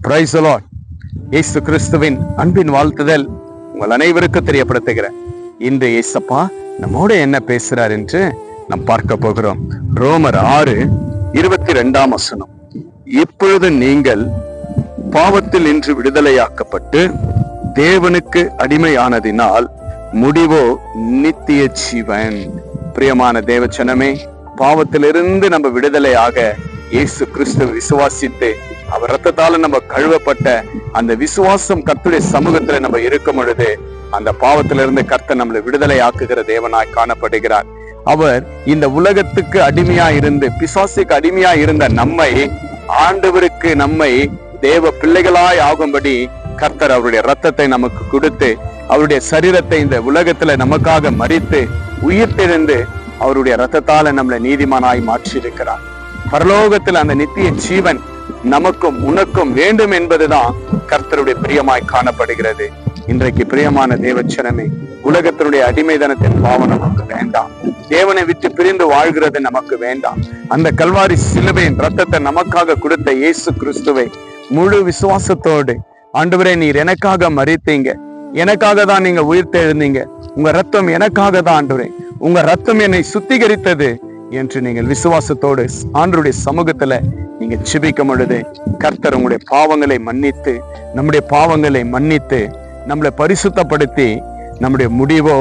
Praise the Lord. இயேசு கிறிஸ்துவின் அன்பின் வாழ்த்துதல் உங்கள் அனைவருக்கும் தெரியப்படுத்துகிறேன். இன்று இயேசப்பா நம்மோட என்ன பேசுறார் என்று நாம் பார்க்க போகிறோம். ரோமர் 6:22 இப்பொழுது நீங்கள் பாவத்தில் நின்று விடுதலையாக்கப்பட்டு தேவனுக்கு அடிமையானதினால் முடிவோ நித்திய ஜீவன். பிரியமான தேவச்சனமே, பாவத்திலிருந்து நம்ம விடுதலையாக இயேசு கிறிஸ்து விசுவாசித்து அவர் ரத்தத்தால நம்ம கழுவப்பட்ட அந்த விசுவாசம் கர்த்தருடைய சமூகத்துல நம்ம இருக்கும் பொழுது அந்த பாவத்திலிருந்து கர்த்தர் நம்மளை விடுதலை ஆக்குகிற தேவனாய் காணப்படுகிறார். அவர் இந்த உலகத்துக்கு அடிமையா இருந்து பிசாசுக்கு அடிமையா இருந்த நம்மை ஆண்டவருக்கு நம்மை தேவ பிள்ளைகளாய் ஆகும்படி கர்த்தர் அவருடைய ரத்தத்தை நமக்கு கொடுத்து அவருடைய சரீரத்தை இந்த உலகத்துல நமக்காக மரித்து உயிர்த்தெழுந்து அவருடைய ரத்தத்தால நம்மளை நீதிமானாய் மாற்றி இருக்கிறார். பரலோகத்தில் அந்த நித்திய ஜீவன் நமக்கும் உனக்கும் வேண்டும் என்பதுதான் கர்த்தருடைய பிரியமாய் காணப்படுகிறது. இன்றைக்கு பிரியமான தேவச்சனமே, உலகத்தினுடைய அடிமைதனத்தின் பாவம் நமக்கு வேண்டாம். தேவனை விட்டு பிரிந்து வாழ்கிறது நமக்கு வேண்டாம். அந்த கல்வாரி சிலுவையின் ரத்தத்தை நமக்காக கொடுத்த இயேசு கிறிஸ்துவை முழு விசுவாசத்தோடு, ஆண்டவரே நீர் எனக்காக மரித்தீங்க, எனக்காக தான் நீங்க உயிர்த்தெழுந்தீங்க, உங்க ரத்தம் எனக்காக தான் ஆண்டவரே, உங்க ரத்தம் என்னை சுத்திகரித்தது என்று நீங்கள் விசுவாசத்தோடு ஆண்டவருடைய சமூகத்துல நீங்க ஜெபிக்கும் பொழுது கர்த்தர் உங்களுடைய பாவங்களை மன்னித்து நம்முடைய பாவங்களை மன்னித்து நம்மளை பரிசுத்தப்படுத்தி நம்முடைய முடிவோ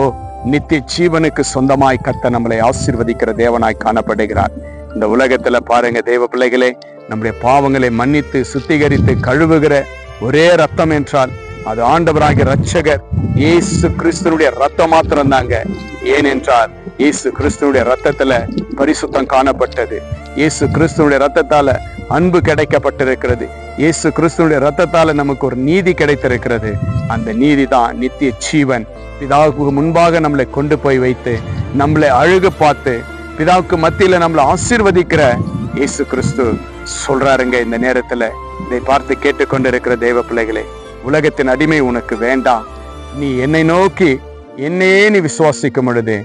நித்திய ஜீவனுக்கு சொந்தமாய் கர்த்தர் நம்மளை ஆசீர்வதிக்கிற தேவனாய் காணப்படுகிறார். இந்த உலகத்துல பாருங்க தேவ பிள்ளைகளே, நம்முடைய பாவங்களை மன்னித்து சுத்திகரித்து கழுவுகிற ஒரே ரத்தம் என்றால் அது ஆண்டவராகிய இரட்சகர் இயேசு கிறிஸ்துனுடைய ரத்தம் மாத்திரம் தாங்க. ஏனென்றால் இயேசு கிறிஸ்துனுடைய ரத்தத்துல பரிசுத்தம் காணப்பட்டது. இயேசு கிறிஸ்துனுடைய ரத்தத்தால அன்பு கிடைக்கப்பட்டிருக்கிறது. இயேசு கிறிஸ்துனுடைய ரத்தத்தால நமக்கு ஒரு நீதி கிடைத்திருக்கிறது. அந்த நீதி தான் நித்திய ஜீவன். பிதாவுக்கு முன்பாக நம்மளை கொண்டு போய் வைத்து நம்மளை அழகு பார்த்து பிதாவுக்கு மத்தியில நம்மளை ஆசீர்வதிக்கிற இயேசு கிறிஸ்து சொல்றாருங்க. இந்த நேரத்துல இதை பார்த்து கேட்டுக்கொண்டிருக்கிற தேவ பிள்ளைகளே, உலகத்தின் அடிமை உனக்கு வேண்டாம். நீ என்னை நோக்கி என்னையே நீ விசுவாசிக்கும் பொழுது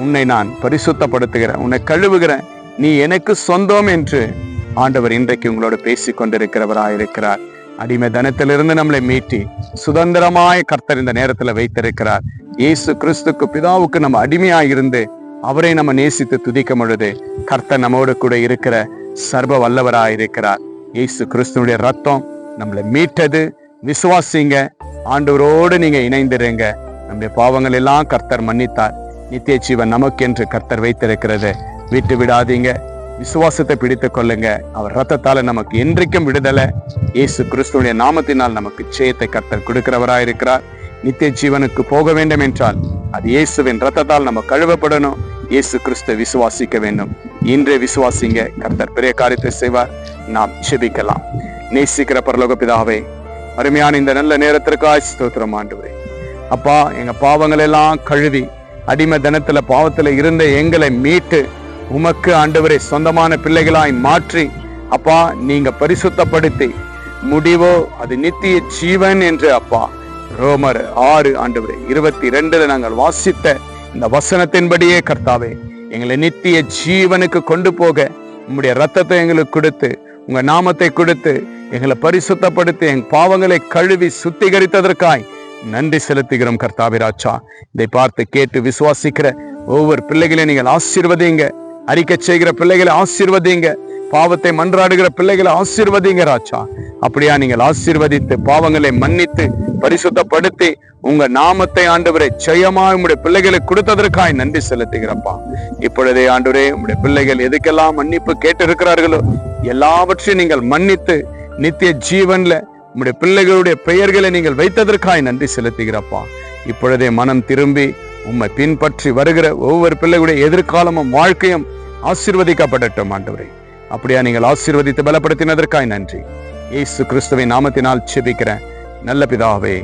உன்னை நான் பரிசுத்தப்படுத்துகிறேன், உன்னை கழுவுகிறேன், நீ எனக்கு சொந்தம் என்று ஆண்டவர் இன்றைக்கு உங்களோட பேசிக் கொண்டிருக்கிறவராயிருக்கிறார். அடிமை தனத்திலிருந்து நம்மளை மீட்டி சுதந்திரமாய் கர்த்தர் இந்த நேரத்துல வைத்திருக்கிறார். இயேசு கிறிஸ்துக்கு பிதாவுக்கு நம்ம அடிமையாய் இருந்து அவரை நம்ம நேசித்து துதிக்கும் பொழுது கர்த்தர் நம்மோடு கூட இருக்கிற சர்வ வல்லவராயிருக்கிறார். இயேசு கிறிஸ்துனுடைய ரத்தம் நம்மளை மீட்டது. விசுவாசிங்க, ஆண்டவரோடு நீங்க இணைந்திருங்க. நம்முடைய பாவங்கள் எல்லாம் கர்த்தர் மன்னித்தார். நித்திய ஜீவன் நமக்கென்று கர்த்தர் வைத்திருக்கிறது. விட்டு விடாதீங்க, விசுவாசத்தை பிடித்துக் கொள்ளுங்க. அவர் ரத்தத்தால நமக்கு என்றைக்கும் விடுதலை. இயேசு கிறிஸ்துடைய நாமத்தினால் நமக்கு ஜெயத்தை கர்த்தர் கொடுக்கிறவராயிருக்கிறார். நித்திய ஜீவனுக்கு போக வேண்டும் என்றால் அது இயேசுவின் ரத்தத்தால் நம்ம கழுவப்படணும். இயேசு கிறிஸ்து விசுவாசிக்க வேண்டும். இன்றே விசுவாசிங்க, கர்த்தர் பெரிய காரியத்தை செய்வார். நாம் ஜெபிக்கலாம். நேசிக்கிற பரலோக பிதாவே, அருமையான இந்த நல்ல நேரத்திற்காக ஸ்தோத்திரம் ஆண்டவரே. அப்பா, எங்க பாவங்கள் எல்லாம் கழுவி அடிமை தனத்துல பாவத்துல இருந்த எங்களை மீட்டு உமக்கு ஆண்டவரை சொந்தமான பிள்ளைகளாய் மாற்றி அப்பா நீங்க பரிசுத்தப்படுத்தி முடிவோ அது நித்திய ஜீவன் என்று அப்பா ரோமர் 6:22 நாங்கள் வாசித்த இந்த வசனத்தின்படியே கர்த்தாவே எங்களை நித்திய ஜீவனுக்கு கொண்டு போக உம்முடைய ரத்தத்தை எங்களுக்கு கொடுத்து உங்க நாமத்தை கொடுத்து எங்களை பரிசுத்தப்படுத்தி எங்க பாவங்களை கழுவி சுத்திகரித்ததற்காய் நன்றி செலுத்துகிறோம் கர்த்தாவே ராஜா. இதை பார்த்து கேட்டு விசுவாசிக்கிற ஒவ்வொரு பிள்ளைகளையும் நீங்கள் ஆசீர்வதிங்க. அறிக்கை செய்கிற பிள்ளைகளை ஆசீர்வதிங்க. பாவத்தை மன்றாடுகிற பிள்ளைகளை ஆசீர்வதிங்க ராஜா. அப்படியா நீங்கள் ஆசீர்வதித்து பாவங்களை மன்னித்து பரிசுத்தப்படுத்தி உங்க நாமத்தை ஆண்டவரை ஜெயமா உங்களுடைய பிள்ளைகளை கொடுத்ததற்காய் நன்றி செலுத்துகிறப்பா. இப்பொழுதே ஆண்டவரே, உங்களுடைய பிள்ளைகள் எதுக்கெல்லாம் மன்னிப்பு கேட்டு இருக்கிறார்களோ எல்லாவற்றையும் நீங்கள் மன்னித்து நித்திய ஜீவன்ல உம்முடைய பிள்ளைகளுடைய பெயர்களை நீங்கள் வைத்ததற்காய் நன்றி செலுத்துகிறப்பா. இப்பொழுதே மனம் திரும்பி உம்மை பின்பற்றி வருகிற ஒவ்வொரு பிள்ளைகளுடைய எதிர்காலமும் வாழ்க்கையும் ஆசீர்வதிக்கப்படட்டும் ஆண்டவரே. அப்படியா நீங்கள் ஆசீர்வதித்து பலப்படுத்தினதற்காய் நன்றி. இயேசு கிறிஸ்துவின் நாமத்தினால் ஜெபிக்கிறேன் நல்ல பிதாவே,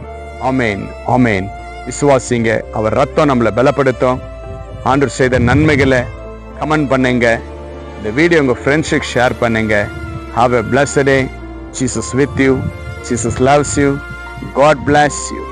ஆமேன் ஆமேன். விசுவாசிங்க, அவர் ரத்தம் நம்மளை பலப்படுத்தும். ஆண்டவர் செய்த நன்மைகளை கமெண்ட் பண்ணுங்க. இந்த வீடியோ உங்க ஃப்ரெண்ட்ஸுக்கு ஷேர் பண்ணுங்க. Have a blessed day. Jesus with you. Jesus loves you. God bless you.